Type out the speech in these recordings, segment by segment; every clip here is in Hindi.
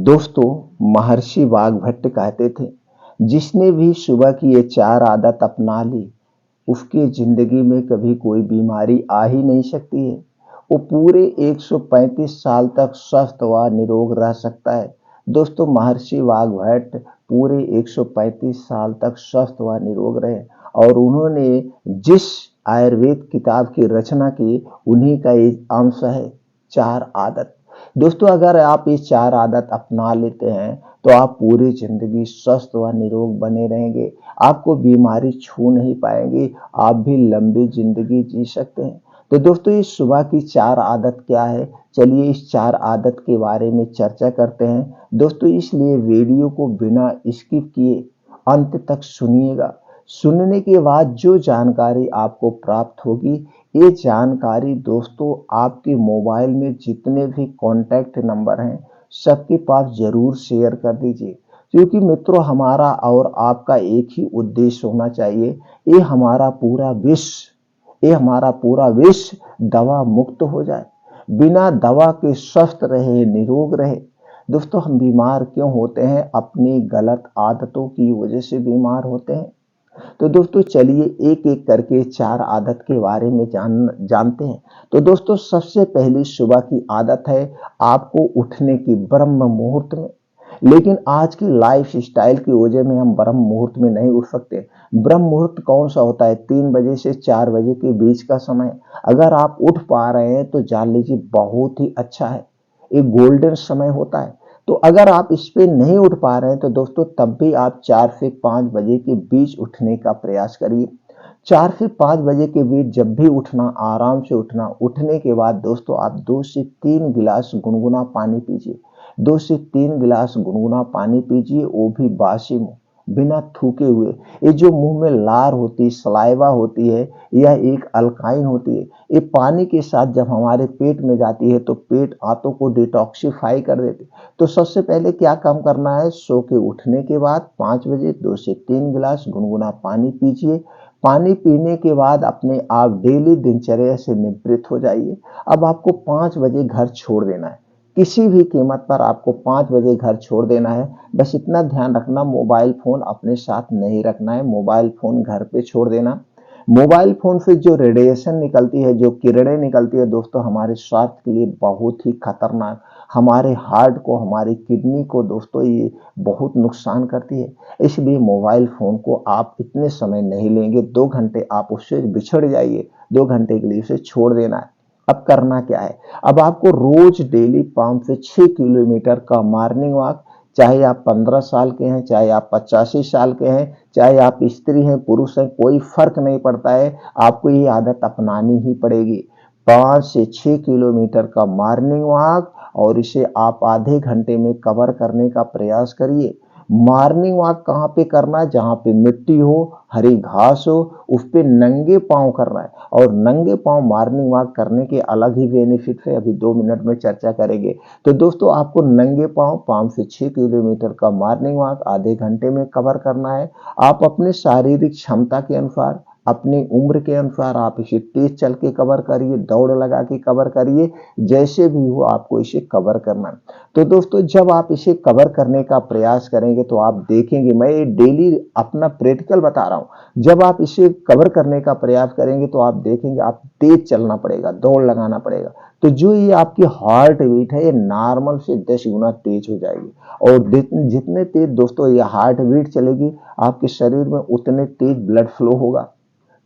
दोस्तों, महर्षि वाग्भट्ट कहते थे, जिसने भी सुबह की ये चार आदत अपना ली, उसकी जिंदगी में कभी कोई बीमारी आ ही नहीं सकती है। वो पूरे 135 साल तक स्वस्थ व निरोग रह सकता है। दोस्तों, महर्षि वाग्भट्ट पूरे 135 साल तक स्वस्थ व निरोग रहे और उन्होंने जिस आयुर्वेद किताब की रचना की, उन्हीं का एक अंश है चार आदत। दोस्तों, अगर आप ये चार आदत अपना लेते हैं तो आप पूरी जिंदगी स्वस्थ व निरोग बने रहेंगे। आपको बीमारी छू नहीं पाएंगी, आप भी लंबी जिंदगी जी सकते हैं। तो दोस्तों, ये सुबह की चार आदत क्या है, चलिए इस चार आदत के बारे में चर्चा करते हैं। दोस्तों, इसलिए वीडियो को बिना स्किप किए अंत तक सुनिएगा। सुनने के बाद जो जानकारी आपको प्राप्त होगी, ये जानकारी दोस्तों आपके मोबाइल में जितने भी कॉन्टैक्ट नंबर हैं, सबके पास जरूर शेयर कर दीजिए। क्योंकि मित्रों, हमारा और आपका एक ही उद्देश्य होना चाहिए, ये हमारा पूरा विश्व दवा मुक्त हो जाए, बिना दवा के स्वस्थ रहे, निरोग रहे। दोस्तों, हम बीमार क्यों होते हैं? अपनी गलत आदतों की वजह से बीमार होते हैं। तो दोस्तों, चलिए एक एक करके चार आदत के बारे में जानते हैं। तो दोस्तों, सबसे पहली सुबह की आदत है आपको उठने की ब्रह्म मुहूर्त में। लेकिन आज की लाइफ स्टाइल की वजह में हम ब्रह्म मुहूर्त में नहीं उठ सकते। ब्रह्म मुहूर्त कौन सा होता है? 3 बजे से 4 बजे के बीच का समय। अगर आप उठ पा रहे हैं तो जान लीजिए बहुत ही अच्छा है, एक गोल्डन समय होता है। तो अगर आप इस पे नहीं उठ पा रहे हैं तो दोस्तों तब भी आप 4 से 5 बजे के बीच उठने का प्रयास करिए। 4 से 5 बजे के बीच जब भी उठना, आराम से उठना। उठने के बाद दोस्तों आप 2 से 3 गिलास गुनगुना पानी पीजिए। 2 से 3 गिलास गुनगुना पानी पीजिए, वो भी बासी मुंह, बिना थूके हुए। ये जो मुंह में लार होती है, सलाइवा होती है, यह एक अल्काइन होती है। ये पानी के साथ जब हमारे पेट में जाती है तो पेट आंतों को डिटॉक्सिफाई कर देती है। तो सबसे पहले क्या काम करना है? सो के उठने के बाद 5 बजे 2 से 3 गिलास गुनगुना पानी पीजिए। पानी पीने के बाद अपने आप डेली दिनचर्या से निवृत्त हो जाइए। अब आपको 5 बजे घर छोड़ देना है, किसी भी कीमत पर आपको 5 बजे घर छोड़ देना है। बस इतना ध्यान रखना, मोबाइल फोन अपने साथ नहीं रखना है, मोबाइल फोन घर पे छोड़ देना। मोबाइल फोन से जो रेडिएशन निकलती है, जो किरणें निकलती है दोस्तों, हमारे स्वास्थ्य के लिए बहुत ही खतरनाक, हमारे हार्ट को, हमारी किडनी को दोस्तों ये बहुत नुकसान करती है। इसलिए मोबाइल फोन को आप इतने समय नहीं लेंगे, 2 घंटे आप उससे बिछड़ जाइए, 2 घंटे के लिए उसे छोड़ देना है। अब करना क्या है? अब आपको रोज डेली 5 से 6 किलोमीटर का मॉर्निंग वॉक, चाहे आप 15 साल के हैं, चाहे आप 85 साल के हैं, चाहे आप स्त्री हैं, पुरुष हैं, कोई फर्क नहीं पड़ता है, आपको ये आदत अपनानी ही पड़ेगी। 5 से 6 किलोमीटर का मॉर्निंग वॉक, और इसे आप आधे घंटे में कवर करने का प्रयास करिए। मॉर्निंग वॉक कहाँ पे करना है? जहाँ पे मिट्टी हो, हरी घास हो, उस पे नंगे पांव करना है। और नंगे पांव मॉर्निंग वॉक करने के अलग ही बेनिफिट है, अभी 2 मिनट में चर्चा करेंगे। तो दोस्तों, आपको नंगे पांव 5 से 6 किलोमीटर का मॉर्निंग वॉक आधे घंटे में कवर करना है। आप अपने शारीरिक क्षमता के अनुसार, अपनी उम्र के अनुसार आप इसे तेज चल के कवर करिए, दौड़ लगा के कवर करिए, जैसे भी हो आपको इसे कवर करना है। तो दोस्तों, जब आप इसे कवर करने का प्रयास करेंगे तो आप देखेंगे, मैं ये डेली अपना प्रैक्टिकल बता रहा हूं, जब आप इसे कवर करने का प्रयास करेंगे तो आप देखेंगे आप तेज चलना पड़ेगा, दौड़ लगाना पड़ेगा। तो जो ये आपकी हार्ट बीट है, ये नॉर्मल से 10 गुना तेज हो जाएगी। और जितने तेज दोस्तों ये हार्ट बीट चलेगी, आपके शरीर में उतने तेज ब्लड फ्लो होगा।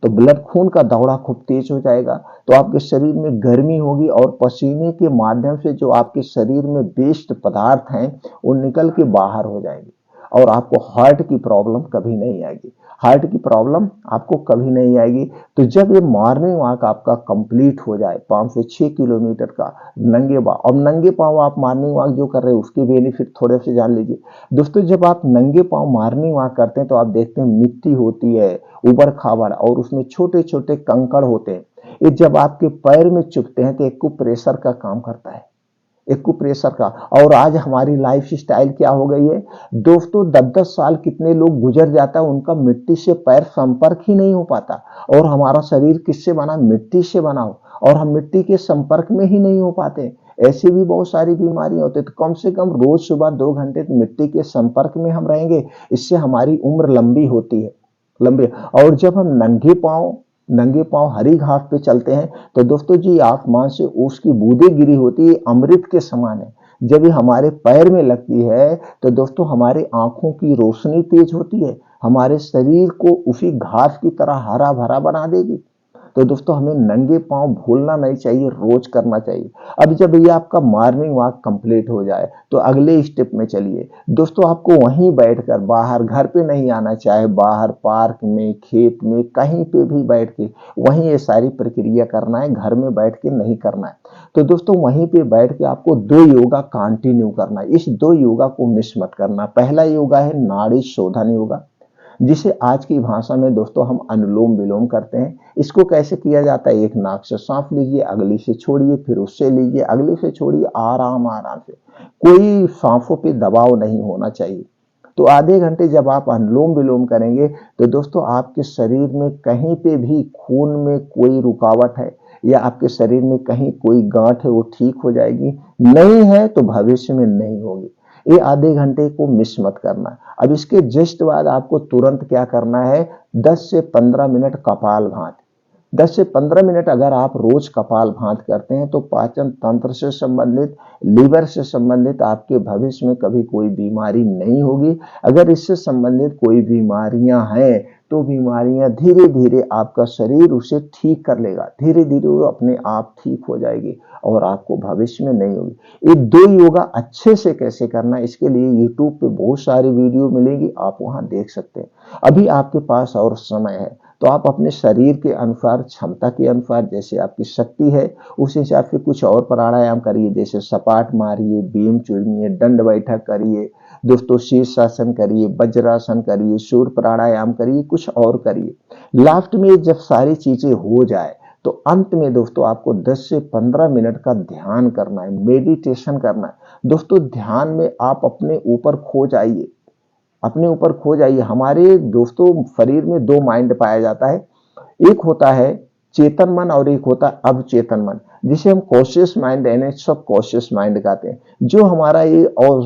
तो ब्लड खून का दौड़ा खूब तेज हो जाएगा, तो आपके शरीर में गर्मी होगी और पसीने के माध्यम से जो आपके शरीर में वेस्ट पदार्थ हैं वो निकल के बाहर हो जाएंगे, और आपको हार्ट की प्रॉब्लम कभी नहीं आएगी। हार्ट की प्रॉब्लम आपको कभी नहीं आएगी। तो जब ये मॉर्निंग वॉक आपका कंप्लीट हो जाए 5 से 6 किलोमीटर का नंगे पाँव, और नंगे पाँव आप मॉर्निंग वॉक जो कर रहे हैं उसके बेनिफिट थोड़े से जान लीजिए। दोस्तों, जब आप नंगे पाँव मॉर्निंग वॉक करते हैं तो आप देखते हैं मिट्टी होती है ऊबड़ खाबड़, और उसमें छोटे छोटे कंकड़ होते हैं। ये जब आपके पैर में चुभते हैं तो एक्यूप्रेशर का काम करता है, एक्यूप्रेशर का। और आज हमारी लाइफ स्टाइल क्या हो गई है दोस्तों, 10-10 साल कितने लोग गुजर जाता है, उनका मिट्टी से पैर संपर्क ही नहीं हो पाता। और हमारा शरीर किससे बना? मिट्टी से बना हो, और हम मिट्टी के संपर्क में ही नहीं हो पाते। ऐसी भी बहुत सारी बीमारियां होती है। तो कम से कम रोज सुबह 2 घंटे मिट्टी के संपर्क में हम रहेंगे, इससे हमारी उम्र लंबी होती है, लंबी। और जब हम नंगे पांव हरी घास पे चलते हैं तो दोस्तों जी आसमान से ओस की बूंदें गिरी होती है, अमृत के समान है। जब ये हमारे पैर में लगती है तो दोस्तों हमारी आंखों की रोशनी तेज होती है, हमारे शरीर को उसी घास की तरह हरा भरा बना देगी। तो दोस्तों हमें नंगे पांव भूलना नहीं चाहिए, रोज करना चाहिए। अब जब ये आपका मॉर्निंग वॉक कंप्लीट हो जाए तो अगले स्टेप में चलिए दोस्तों, आपको वहीं बैठकर, बाहर घर पे नहीं आना, चाहे बाहर पार्क में, खेत में, कहीं पे भी बैठ के वहीं ये सारी प्रक्रिया करना है, घर में बैठ के नहीं करना है। तो दोस्तों वहीं पे बैठ के आपको 2 योगा कंटिन्यू करना है, इस 2 योगा को मिस मत करना। पहला योगा है नाड़ी शोधन योगा, जिसे आज की भाषा में दोस्तों हम अनुलोम विलोम करते हैं। इसको कैसे किया जाता है, एक नाक से सांस लीजिए, अगली से छोड़िए, फिर उससे लीजिए, अगली से छोड़िए, आराम आराम से, कोई सांसों पे दबाव नहीं होना चाहिए। तो आधे घंटे जब आप अनुलोम विलोम करेंगे तो दोस्तों आपके शरीर में कहीं पे भी खून में कोई रुकावट है या आपके शरीर में कहीं कोई गांठ है वो ठीक हो जाएगी, नहीं है तो भविष्य में नहीं होगी। ये आधे घंटे को मिस मत करना। अब इसके जस्ट बाद आपको तुरंत क्या करना है, 10 से 15 मिनट कपाल भाती। 10 से 15 मिनट अगर आप रोज कपाल भात करते हैं तो पाचन तंत्र से संबंधित, लीवर से संबंधित आपके भविष्य में कभी कोई बीमारी नहीं होगी। अगर इससे संबंधित कोई बीमारियां हैं तो बीमारियां धीरे धीरे आपका शरीर उसे ठीक कर लेगा, धीरे धीरे वो अपने आप ठीक हो जाएगी और आपको भविष्य में नहीं होगी। ये 2 योगा अच्छे से कैसे करना है, इसके लिए यूट्यूब पे बहुत सारी वीडियो मिलेंगी, आप वहां देख सकते हैं। अभी आपके पास और समय है तो आप अपने शरीर के अनुसार, क्षमता के अनुसार, जैसे आपकी शक्ति है उस हिसाब से कुछ और प्राणायाम करिए, जैसे सपाट मारिए, बीम चुनिए, दंड बैठक करिए दोस्तों, शीर्षासन करिए, वज्रासन करिए, सूर्य प्राणायाम करिए, कुछ और करिए। लास्ट में जब सारी चीजें हो जाए तो अंत में दोस्तों आपको 10 से 15 मिनट का ध्यान करना है, मेडिटेशन करना है। दोस्तों ध्यान में आप अपने ऊपर खो जाइए, अपने ऊपर खो जाइए। हमारे दोस्तों शरीर में 2 माइंड पाया जाता है, एक होता है चेतन मन और एक होता है अवचेतन मन, जिसे हम कॉन्शियस माइंड यानी सब कॉन्शियस माइंड कहते हैं। जो हमारा ये और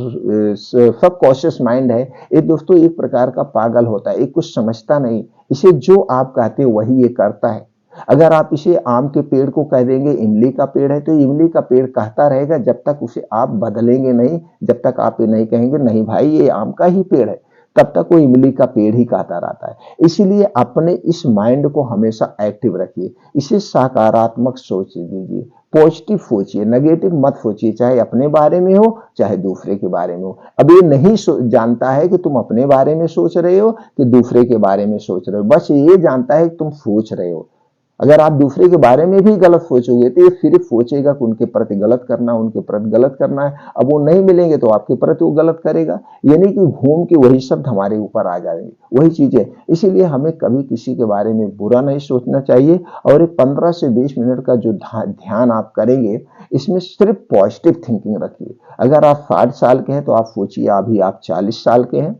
सब कॉन्शियस माइंड है, ये दोस्तों एक प्रकार का पागल होता है, ये कुछ समझता नहीं, इसे जो आप कहते हैं वही ये करता है। अगर आप इसे आम के पेड़ को कह देंगे इमली का पेड़ है तो इमली का पेड़ कहता रहेगा, जब तक उसे आप बदलेंगे नहीं, जब तक आप ये नहीं कहेंगे नहीं भाई ये आम का ही पेड़ है, तब तक वो इमली का पेड़ ही कहता रहता है। इसीलिए अपने इस माइंड को हमेशा एक्टिव रखिए, इसे सकारात्मक सोच दीजिए, पॉजिटिव सोचिए, नेगेटिव मत सोचिए, चाहे अपने बारे में हो चाहे दूसरे के बारे में हो। अब ये नहीं जानता है कि तुम अपने बारे में सोच रहे हो कि दूसरे के बारे में सोच रहे हो, बस ये जानता है कि तुम सोच रहे हो। अगर आप दूसरे के बारे में भी गलत सोचोगे तो ये सिर्फ सोचेगा कि उनके प्रति गलत करना, उनके प्रति गलत करना है। अब वो नहीं मिलेंगे तो आपके प्रति वो गलत करेगा, यानी कि घूम के वही शब्द हमारे ऊपर आ जाएंगे, वही चीजें। इसीलिए हमें कभी किसी के बारे में बुरा नहीं सोचना चाहिए। और ये 15 से 20 मिनट का जो ध्यान आप करेंगे, इसमें सिर्फ पॉजिटिव थिंकिंग रखिए। अगर आप 60 साल के हैं तो आप सोचिए अभी आप 40 साल के हैं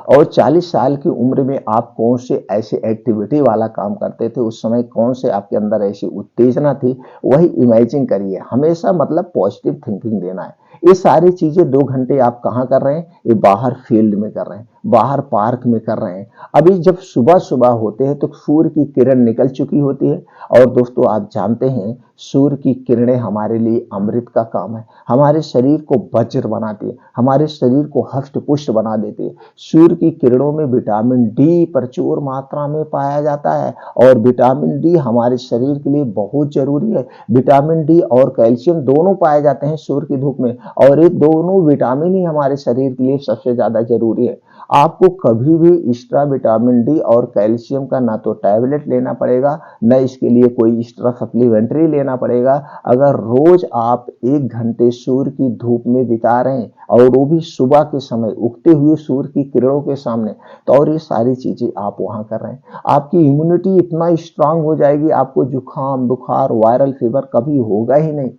और 40 साल की उम्र में आप कौन से ऐसे एक्टिविटी वाला काम करते थे, उस समय कौन से आपके अंदर ऐसी उत्तेजना थी, वही इमेजिन करिए। हमेशा मतलब पॉजिटिव थिंकिंग देना है। ये सारी चीजें 2 घंटे आप कहाँ कर रहे हैं, ये बाहर फील्ड में कर रहे हैं, बाहर पार्क में कर रहे हैं। अभी जब सुबह सुबह होते हैं तो सूर्य की किरण निकल चुकी होती है और दोस्तों आप जानते हैं सूर्य की किरणें हमारे लिए अमृत का काम है, हमारे शरीर को वज्र बनाती है, हमारे शरीर को हष्ट पुष्ट बना देती है। सूर्य की किरणों में विटामिन डी प्रचुर मात्रा में पाया जाता है और विटामिन डी हमारे शरीर के लिए बहुत जरूरी है। विटामिन डी और कैल्शियम दोनों पाए जाते हैं सूर्य की धूप में, और ये दोनों विटामिन ही हमारे शरीर के लिए सबसे ज्यादा जरूरी है। आपको कभी भी एक्स्ट्रा विटामिन डी और कैल्शियम का ना तो टैबलेट लेना पड़ेगा, न इसके लिए कोई एक्स्ट्रा सप्लीमेंट्री लेना पड़ेगा। अगर रोज आप 1 घंटे सूर्य की धूप में बिता रहे हैं और वो भी सुबह के समय उगते हुए सूर्य की किरणों के सामने, तो और ये सारी चीजें आप वहां कर रहे हैं, आपकी इम्यूनिटी इतना स्ट्रांग हो जाएगी, आपको जुकाम बुखार वायरल फीवर कभी होगा ही नहीं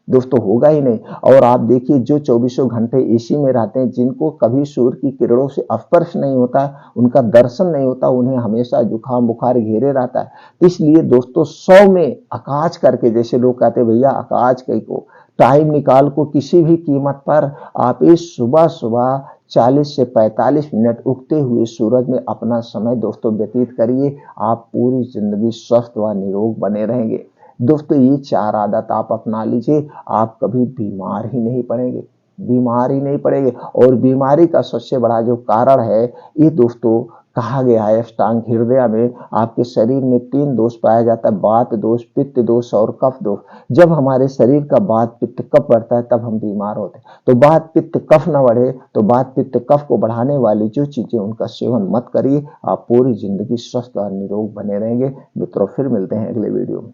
दोस्तों, होगा ही नहीं। और आप देखिए जो 24 घंटे एसी में रहते हैं, जिनको कभी सूर्य की किरणों से स्पर्श नहीं होता, उनका दर्शन नहीं होता, उन्हें हमेशा जुकाम बुखार घेरे रहता है। इसलिए दोस्तों 100 में आकाश करके, जैसे लोग कहते हैं भैया आकाश कई को, टाइम निकाल को किसी भी कीमत पर आप इस सुबह सुबह 40 से 45 मिनट उगते हुए सूरज में अपना समय दोस्तों व्यतीत करिए। आप पूरी जिंदगी स्वस्थ व निरोग बने रहेंगे। दोस्तों ये 4 आदत आप अपना लीजिए, आप कभी बीमार ही नहीं पड़ेंगे, बीमार ही नहीं पड़ेंगे। और बीमारी का सबसे बड़ा जो कारण है, ये दोस्तों कहा गया है अष्टांग हृदय में आपके शरीर में 3 दोष पाया जाता है, वात दोष, पित्त दोष और कफ दोष। जब हमारे शरीर का वात पित्त कफ बढ़ता है तब हम बीमार होते हैं। तो वात पित्त कफ न बढ़े, तो वात पित्त कफ को बढ़ाने वाली जो चीजें उनका सेवन मत करिए। आप पूरी जिंदगी स्वस्थ और निरोग बने रहेंगे। मित्रों फिर मिलते हैं अगले वीडियो में।